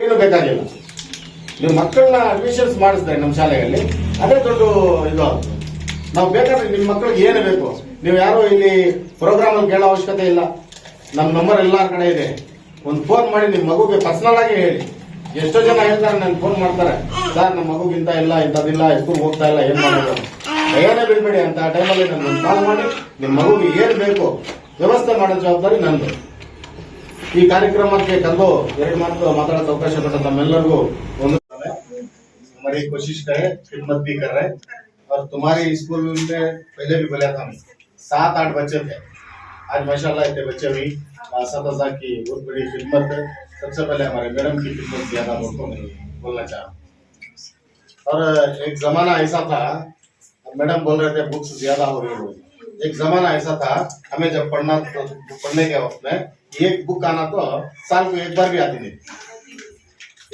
ಏನು ಬೇಕಾಗಿಲ್ಲ. ನೀವು ಮಕ್ಕಳನ್ನ ಅಡ್ಮಿಷನ್ಸ್ ಮಾಡಿಸಿದ್ರೆ ನಮ್ಮ ಶಾಲೆಯಲ್ಲಿ ಅದೇ ದೊಡ್ಡ ಇದು. ನಾವು ಬೇಕಾದ್ರೆ ನಿಮ್ಮ ಮಕ್ಕಳಿಗೆ ಏನು ಬೇಕು ನೀವು ಯಾರು ಇಲ್ಲಿ ಪ್ರೋಗ್ರಾಮ್ ಅಲ್ಲಿ ಕೇಳೋ ಅವಶ್ಯಕತೆ ಇಲ್ಲ. ನಮ್ಮ ನಂಬರ್ ಎಲ್ಲಾರ ಕಡೆ ಇದೆ. ಒಂದು ಫೋನ್ ಮಾಡಿ ನಿಮ್ಮ ಮಗುಗೆ ಪರ್ಸನಲ್ ಆಗಿ ಹೇಳಿ. ಎಷ್ಟೋ ಜನ ಹೇಳ್ತಾರೆ, ನನ್ಗೆ ಫೋನ್ ಮಾಡ್ತಾರೆ, ಸರ್ ನಮ್ಮ ಮಗುಗಿಂತ ಇಲ್ಲ, ಇಂಥದಿಲ್ಲ, ಸ್ಕೂಲ್ ಹೋಗ್ತಾ ಇಲ್ಲ, ಏನ್ ಮಾಡೋದು, ಭಯನೇ ಬಿಡ್ಬೇಡಿ ಅಂತ ಟೈಮಲ್ಲಿ ನನ್ನ ಕಾಲ್ ಮಾಡಿ ನಿಮ್ಮ ಮಗುಗೆ ಏನ್ ಬೇಕು ವ್ಯವಸ್ಥೆ ಮಾಡೋ ಜವಾಬ್ದಾರಿ ನಂದು. ಈ ಕಾರ್ಯಕ್ರಮಕ್ಕೆ ಕರೆದು 2 ಮಾತು ಮಾತಾಡೋಕೆ ಅವಕಾಶ ಕೊಟ್ಟ तमेಲ್ಲರಿಗೂ ಒಂದು हमारी कोशिश करे, खिदमत भी कर रहे और तुम्हारी स्कूल में पहले भी बोला था, 7-8 बच्चे थे, आज माशाल्लाह इतने बच्चे हुई। असतज़ा की बहुत बड़ी खिदमत है। सबसे पहले हमारे मैडम की खिदमत ज्यादा बोलना चाह। और एक जमाना ऐसा था, मैडम बोल रहे थे बुक्स ज्यादा हो रही है। एक जमाना ऐसा था, हमें जब पढ़ने के वक्त में एक बुक आना तो साल को एक बार भी आती नहीं,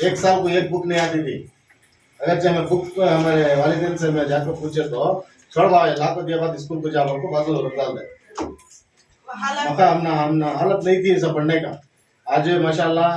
एक साल को एक बुक नहीं आती थी। अगर जब मैं बुक हमारे वालिदैन से मैं जाकर पूछे तो छोड़ भाई लाखों दिया बाद स्कूल को जा को बाजू डाल दे। हमना हालत नहीं थी सब पढ़ने का। आज माशाल्लाह